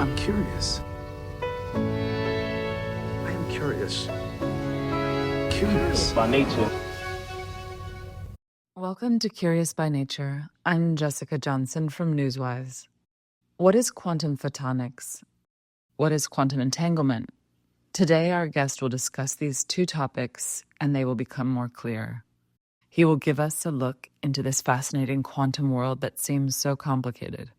I'm curious. I am curious. Curious. By nature. Welcome to Curious by Nature. I'm Jessica Johnson from Newswise. What is quantum photonics? What is quantum entanglement? Today, our guest will discuss these two topics, and they will become more clear. He will give us a look into this fascinating quantum world that seems so complicated.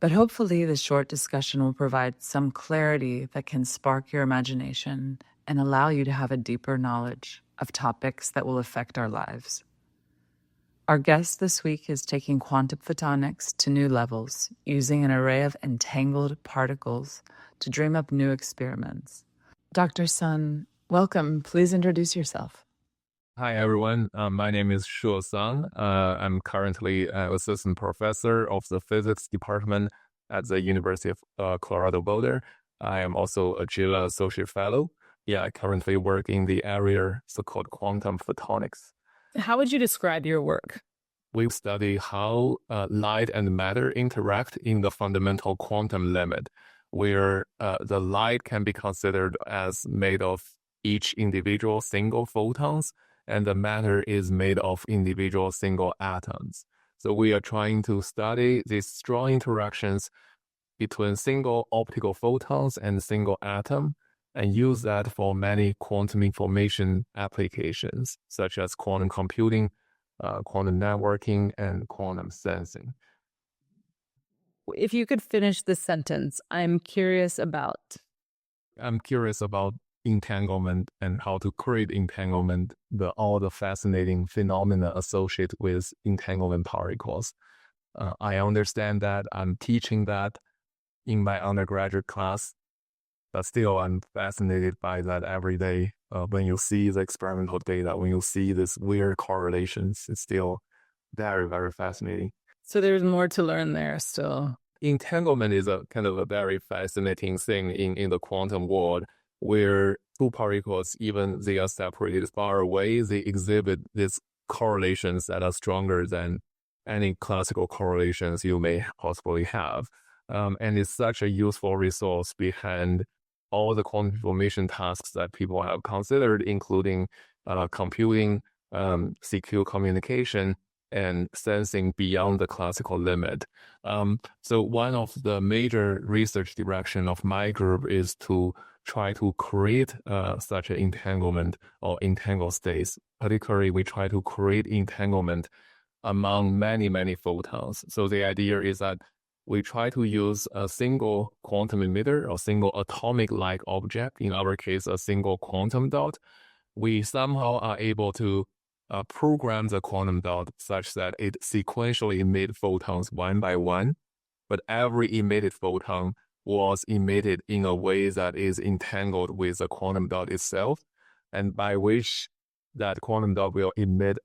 But hopefully, this short discussion will provide some clarity that can spark your imagination and allow you to have a deeper knowledge of topics that will affect our lives. Our guest this week is taking quantum photonics to new levels, using an array of entangled particles to dream up new experiments. Dr. Sun, welcome. Please introduce yourself. Hi, everyone. My name is Shuo Sun. I'm currently an assistant professor of the physics department at the University of Colorado Boulder. I am also a GILA associate fellow. I currently work in the area so-called quantum photonics. How would you describe your work? We study how light and matter interact in the fundamental quantum limit, where the light can be considered as made of each individual single photons, and the matter is made of individual single atoms. So we are trying to study these strong interactions between single optical photons and single atom, and use that for many quantum information applications, such as quantum computing, quantum networking, and quantum sensing. If you could finish this sentence, I'm curious about Entanglement and how to create entanglement, all the fascinating phenomena associated with entanglement particles. I understand that, I'm teaching that in my undergraduate class, but still I'm fascinated by that every day. When you see the experimental data, when you see these weird correlations, it's still very, very fascinating. So there's more to learn there still. Entanglement is a kind of a very fascinating thing in the quantum world, where two particles, even they are separated far away, they exhibit these correlations that are stronger than any classical correlations you may possibly have. And it's such a useful resource behind all the quantum information tasks that people have considered, including computing, secure communication, and sensing beyond the classical limit. So one of the major research direction of my group is to try to create such an entanglement or entangled states. Particularly, we try to create entanglement among many, many photons. So the idea is that we try to use a single quantum emitter or single atomic-like object, in our case, a single quantum dot. We somehow are able to program the quantum dot such that it sequentially emits photons one by one, but every emitted photon was emitted in a way that is entangled with the quantum dot itself, and by which that quantum dot will emit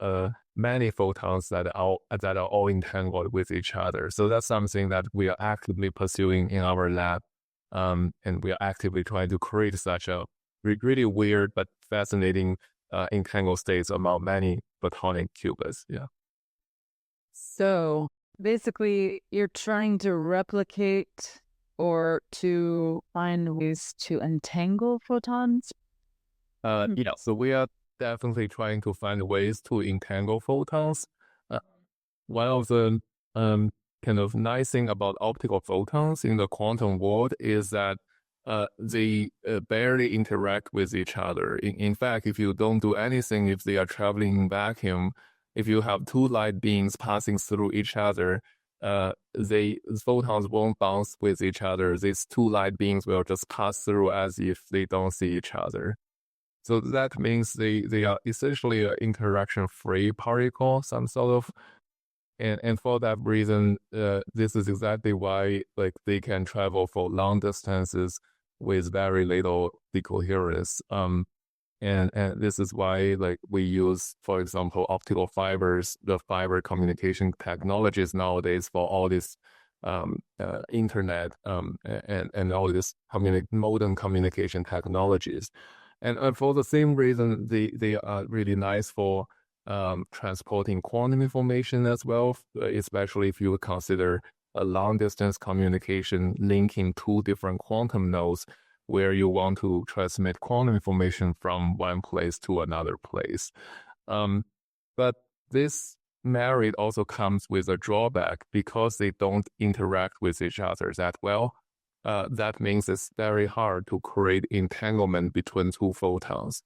many photons that are all entangled with each other. So that's something that we are actively pursuing in our lab, and we are actively trying to create such a really weird but fascinating entangled states among many photonic qubits. So basically, you're trying to replicate or to find ways to entangle photons? So we are definitely trying to find ways to entangle photons. One of the kind of nice thing about optical photons in the quantum world is that they barely interact with each other. In fact, if you don't do anything, if they are traveling in vacuum, if you have two light beams passing through each other, the photons won't bounce with each other. These two light beams will just pass through as if they don't see each other. So that means they are essentially an interaction-free particle, some sort of. And for that reason, this is exactly why they can travel for long distances with very little decoherence. And this is why we use, for example, optical fibers, the fiber communication technologies nowadays for all this internet and all this modern communication technologies. And for the same reason, they are really nice for transporting quantum information as well, especially if you consider a long distance communication linking two different quantum nodes where you want to transmit quantum information from one place to another place. But this merit also comes with a drawback because they don't interact with each other that well. That means it's very hard to create entanglement between two photons.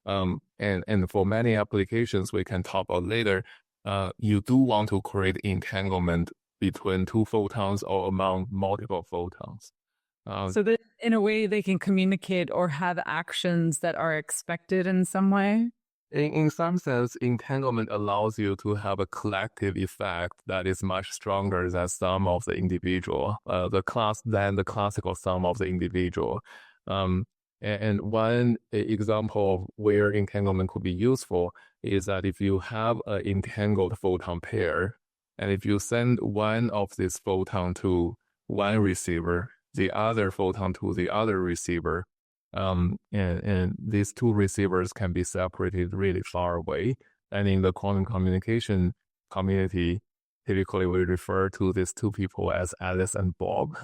And for many applications we can talk about later, you do want to create entanglement between two photons or among multiple photons. So that in a way they can communicate or have actions that are expected in some way? In some sense, entanglement allows you to have a collective effect that is much stronger than sum of the individual, than the classical sum of the individual. And one example of where entanglement could be useful is that if you have an entangled photon pair, and if you send one of this photon to one receiver, the other photon to the other receiver, and these two receivers can be separated really far away. And in the quantum communication community, typically we refer to these two people as Alice and Bob.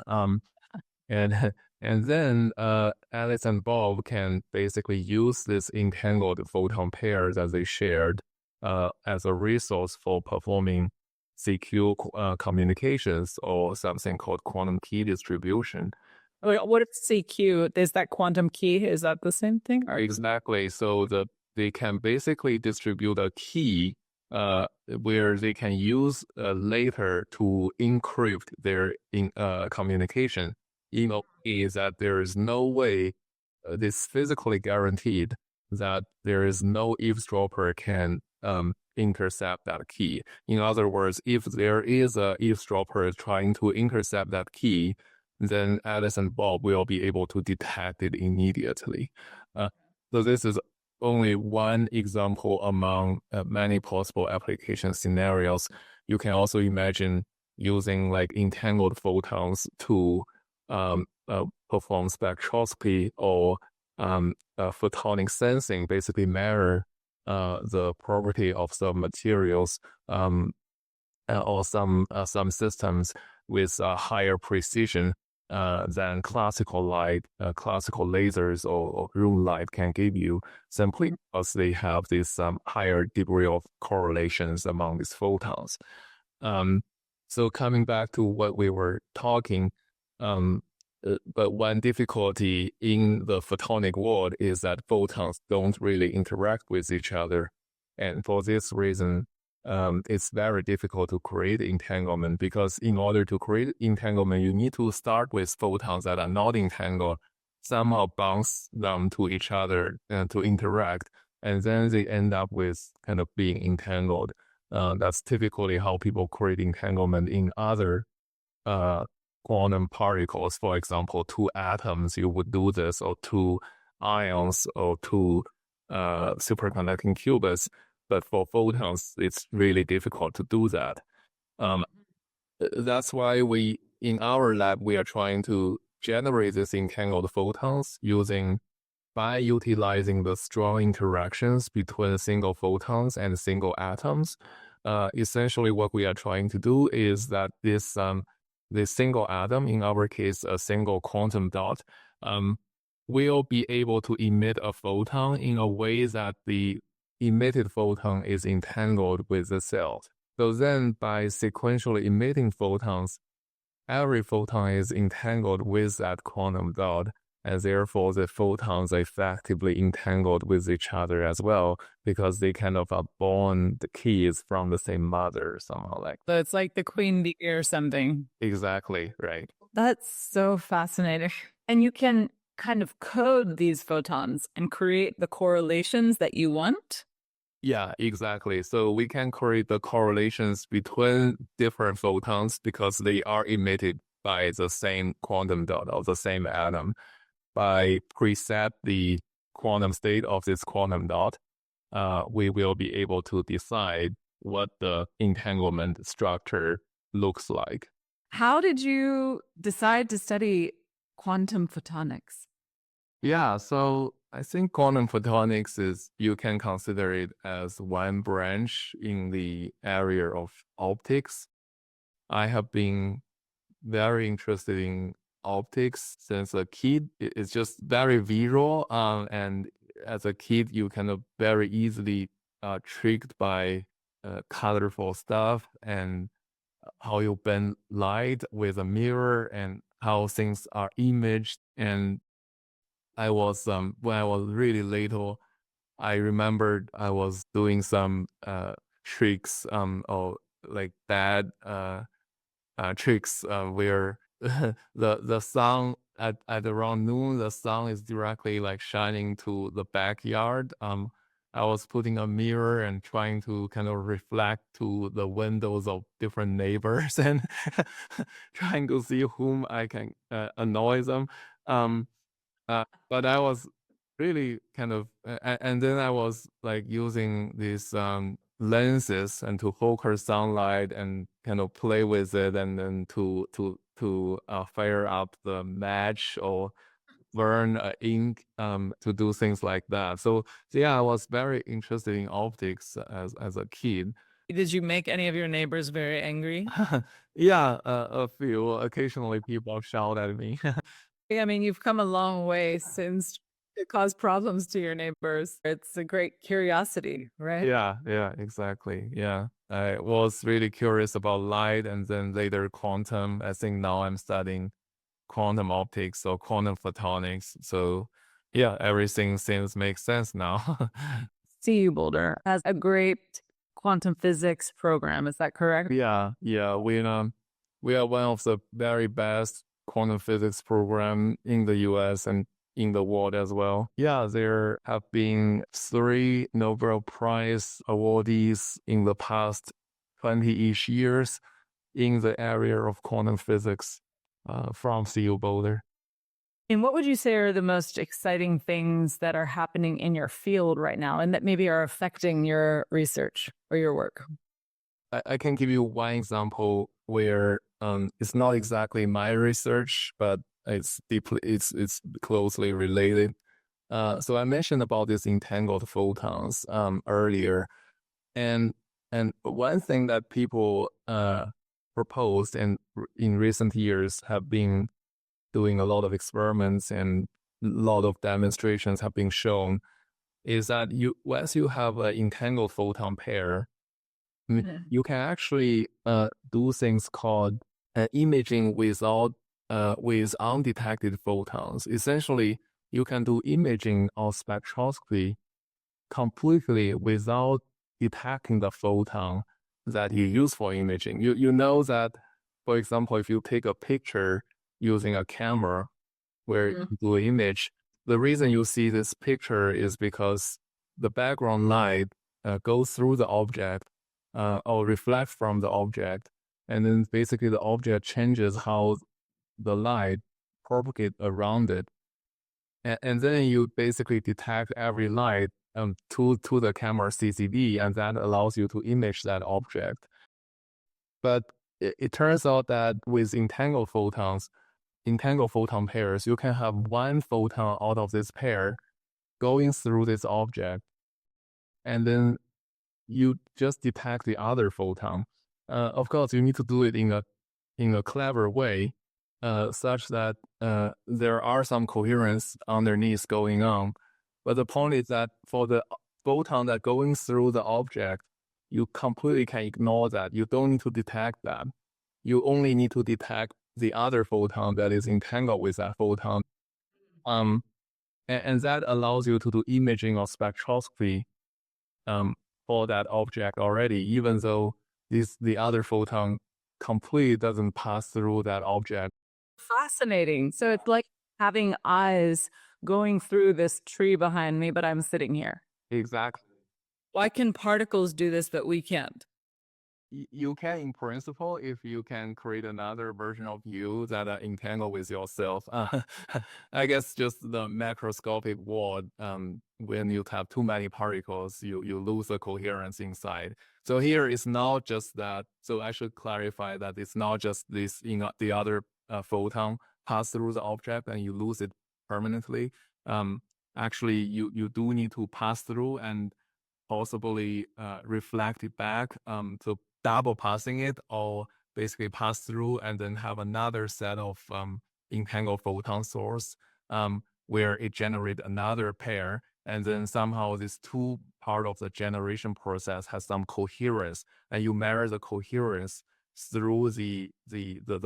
And then Alice and Bob can basically use this entangled photon pair that they shared as a resource for performing CQ communications or something called quantum key distribution. Wait, what is CQ? Is that quantum key? Is that the same thing? Or? Exactly. So they can basically distribute a key where they can use later to encrypt their communication. You know, is that there is no way this physically guaranteed that there is no eavesdropper can intercept that key. In other words, if there is a eavesdropper trying to intercept that key, then Alice and Bob will be able to detect it immediately. So this is only one example among many possible application scenarios. You can also imagine using like entangled photons to perform spectroscopy or photonic sensing, basically measure the property of some materials or some systems with higher precision than classical light, classical lasers or room light can give you, simply because they have this higher degree of correlations among these photons. So coming back to what we were talking, but one difficulty in the photonic world is that photons don't really interact with each other. And for this reason, it's very difficult to create entanglement, because in order to create entanglement, you need to start with photons that are not entangled, somehow bounce them to each other and to interact, and then they end up with kind of being entangled. That's typically how people create entanglement in other quantum particles. For example, two atoms, you would do this, or two ions, or two superconducting qubits. But for photons, it's really difficult to do that. That's why in our lab, we are trying to generate these entangled photons by utilizing the strong interactions between single photons and single atoms. Essentially, what we are trying to do is that this single atom, in our case, a single quantum dot, will be able to emit a photon in a way that the emitted photon is entangled with the cells. So then by sequentially emitting photons, every photon is entangled with that quantum dot, and therefore the photons are effectively entangled with each other as well, because they kind of are born the keys from the same mother, somehow like that. So it's like the queen bee or something. Exactly, right. That's so fascinating. And you can kind of code these photons and create the correlations that you want? Yeah, exactly. So we can create the correlations between different photons because they are emitted by the same quantum dot of the same atom. By preset the quantum state of this quantum dot, we will be able to decide what the entanglement structure looks like. How did you decide to study quantum photonics? Yeah, so I think quantum photonics you can consider it as one branch in the area of optics. I have been very interested in optics since a kid. It's just very visual. And as a kid, you kind of very easily tricked by colorful stuff and how you bend light with a mirror and how things are imaged. And I was when I was really little, I remembered I was doing some tricks or like bad tricks where the sun at around noon, the sun is directly like shining to the backyard. I was putting a mirror and trying to kind of reflect to the windows of different neighbors and trying to see whom I can annoy them. Um, but I was really kind of, and then I was like using these lenses and to focus sunlight and kind of play with it, and then to fire up the match or burn ink to do things like that. So yeah, I was very interested in optics as a kid. Did you make any of your neighbors very angry? Yeah, a few. Occasionally, people shout at me. I mean, you've come a long way since it caused problems to your neighbors. It's a great curiosity, right? Yeah, exactly. Yeah. I was really curious about light and then later quantum. I think now I'm studying quantum optics or quantum photonics. So yeah, everything seems make sense now. CU Boulder has a great quantum physics program. Is that correct? Yeah. We are one of the very best quantum physics program in the US and in the world as well. Yeah, there have been 3 Nobel Prize awardees in the past 20-ish years in the area of quantum physics from CU Boulder. And what would you say are the most exciting things that are happening in your field right now and that maybe are affecting your research or your work? I can give you one example where it's not exactly my research, but it's closely related. So I mentioned about these entangled photons earlier, and one thing that people proposed and in recent years have been doing a lot of experiments and a lot of demonstrations have been shown is that once you have an entangled photon pair, you can actually do things called imaging with undetected photons. Essentially, you can do imaging or spectroscopy completely without detecting the photon that you use for imaging. You know that, for example, if you take a picture using a camera where you do an image, the reason you see this picture is because the background light goes through the object or reflect from the object. And then basically the object changes how the light propagate around it. And then you basically detect every light to the camera CCD, and that allows you to image that object. But it turns out that with entangled photon pairs, you can have one photon out of this pair going through this object, and then you just detect the other photon. Of course, you need to do it in a clever way, such that there are some coherence underneath going on. But the point is that for the photon that going through the object, you completely can ignore that. You don't need to detect that. You only need to detect the other photon that is entangled with that photon. And that allows you to do imaging or spectroscopy for that object already, even though the other photon completely doesn't pass through that object. Fascinating. So it's like having eyes going through this tree behind me, but I'm sitting here. Exactly. Why can particles do this, but we can't? You can, in principle, if you can create another version of you that are entangled with yourself. I guess just the macroscopic world, when you have too many particles, you lose the coherence inside. So here it's not just that. So I should clarify that it's not just this, the other photon pass through the object and you lose it permanently. Actually, you do need to pass through and possibly reflect it back. So double passing it or basically pass through and then have another set of entangled photon source where it generates another pair. And then somehow this two part of the generation process has some coherence, and you measure the coherence through the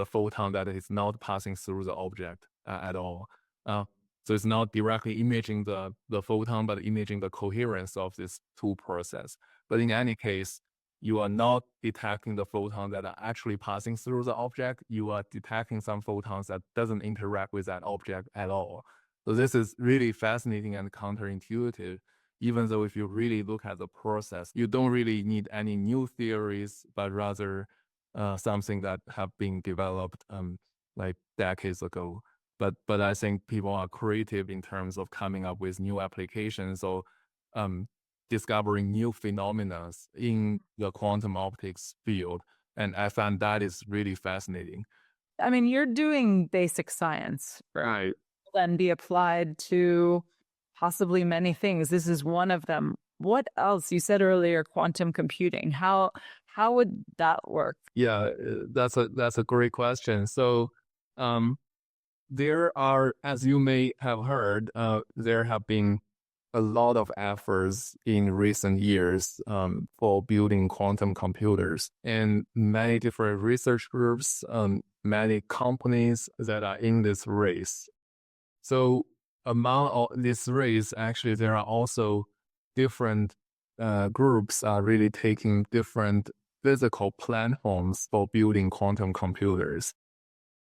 photon that is not passing through the object at all. So it's not directly imaging the photon, but imaging the coherence of this two process. But in any case, you are not detecting the photons that are actually passing through the object. You are detecting some photons that doesn't interact with that object at all. So this is really fascinating and counterintuitive, even though if you really look at the process, you don't really need any new theories, but rather something that have been developed like decades ago. But I think people are creative in terms of coming up with new applications or discovering new phenomena in the quantum optics field. And I found that is really fascinating. I mean, you're doing basic science, Right. Then be applied to possibly many things. This is one of them. What else? You said earlier, quantum computing. How would that work? Yeah, that's a great question. So, there are, as you may have heard, there have been a lot of efforts in recent years for building quantum computers, and many different research groups, many companies that are in this race. So among all this race, actually, there are also different groups are really taking different physical platforms for building quantum computers.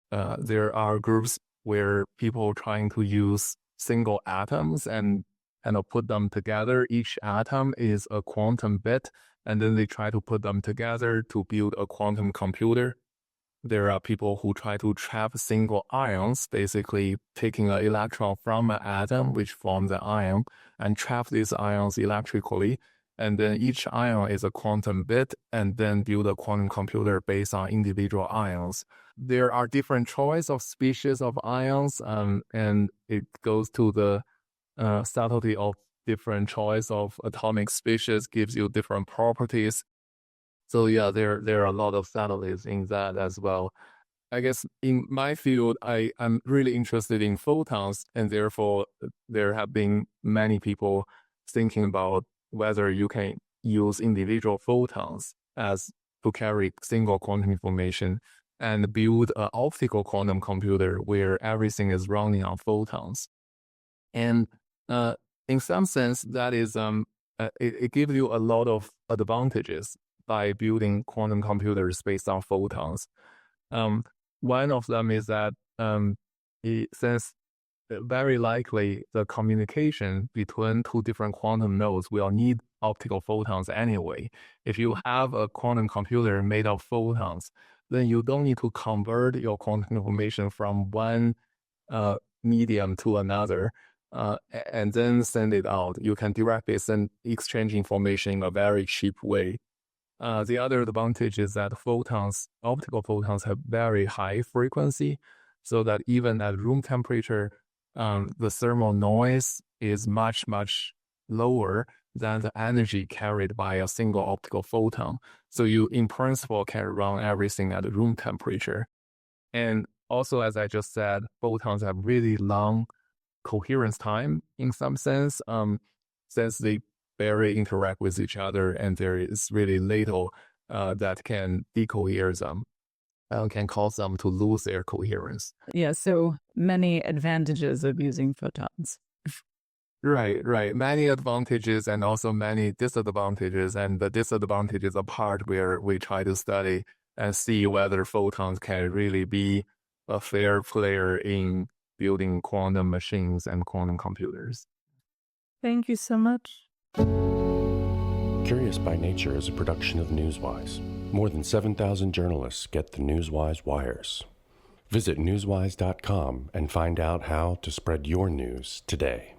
There are groups where people trying to use single atoms and put them together. Each atom is a quantum bit, and then they try to put them together to build a quantum computer. There are people who try to trap single ions, basically taking an electron from an atom, which forms an ion, and trap these ions electrically. And then each ion is a quantum bit, and then build a quantum computer based on individual ions. There are different choice of species of ions, and it goes to the subtlety of different choice of atomic species gives you different properties. So yeah, there are a lot of subtleties in that as well. I guess in my field, I'm really interested in photons, and therefore there have been many people thinking about whether you can use individual photons as to carry single quantum information and build an optical quantum computer where everything is running on photons. And in some sense, that is it gives you a lot of advantages by building quantum computers based on photons. One of them is that since very likely the communication between two different quantum nodes will need optical photons anyway. If you have a quantum computer made of photons, then you don't need to convert your quantum information from one medium to another and then send it out. You can directly send exchange information in a very cheap way. The other advantage is that optical photons have very high frequency, so that even at room temperature, the thermal noise is much, much lower than the energy carried by a single optical photon. So you, in principle, can run everything at room temperature. And also, as I just said, photons have really long coherence time in some sense, since they barely interact with each other, and there is really little that can decohere them, can cause them to lose their coherence. Yeah, so many advantages of using photons. Right. Many advantages and also many disadvantages, and the disadvantages are part where we try to study and see whether photons can really be a fair player in building quantum machines and quantum computers. Thank you so much. Curious by Nature is a production of Newswise. More than 7,000 journalists get the Newswise wires. Visit newswise.com and find out how to spread your news today.